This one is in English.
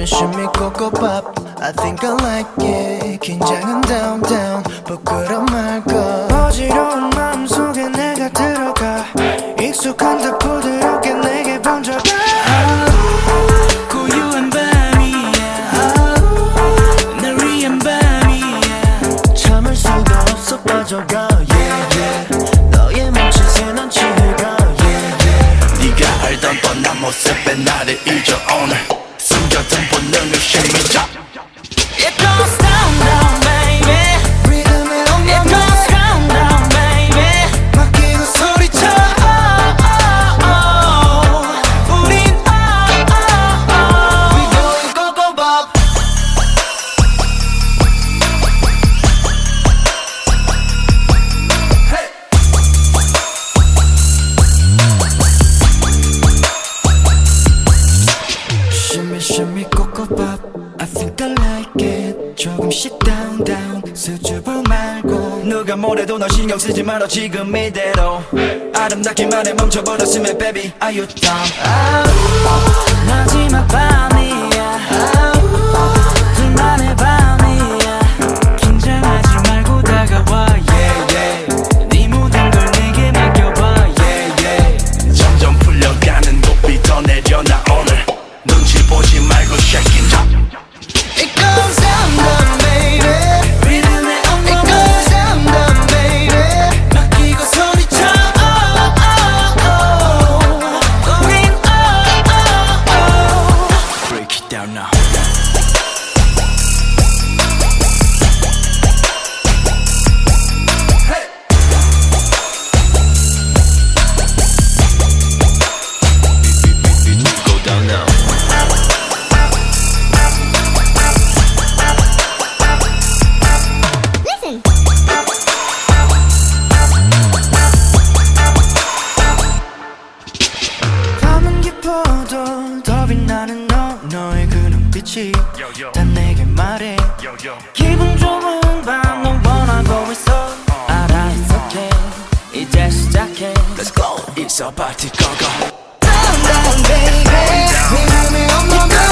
shimmy KoKoBop I think I like it 긴장은 down down 부끄럼 말고 어지러운 마음속에 내가 들어가 익숙한 듯 부드럽게 내게 번져가 고요한 밤이야 날 위한 밤이야 참을 수가 없어 빠져가 yeah yeah 너의 몸짓에 난 취해가 yeah yeah 네가 알던 뻔한 모습에 나를 잊어 오늘 숨겼던 본능을 심리자 It goes down down baby 리듬에 It goes down down baby 맡기고 소리쳐 우린 We going KoKoBop Shimmy shimmy KoKoBop I think I like it 조금씩 down down 수줍어 말고 누가 뭐래도 너 신경 쓰지 말아 지금 이대로 아름답기만 해 멈춰버렸으면 baby Are you down 마지막 밤이야 둘만의 밤이야 긴장하지 말고 다가와 yeah yeah 네 모든 걸 내게 맡겨봐 yeah yeah 점점 풀려가는 높이 더 내려놔 오늘 눈치 보지 말고 shake it up It goes down down baby 리듬에 It goes down down baby 맡기고 소리쳐 우린 Break it down now Go down now 밤은 깊어도 더 빛나는 너의 그 눈빛이 다 내게 말해 기분 좋은 밤 넌 원하고 있어 알아 it's okay 이제 시작해 Let's go It's a party go go Down down baby 네 맘에 없는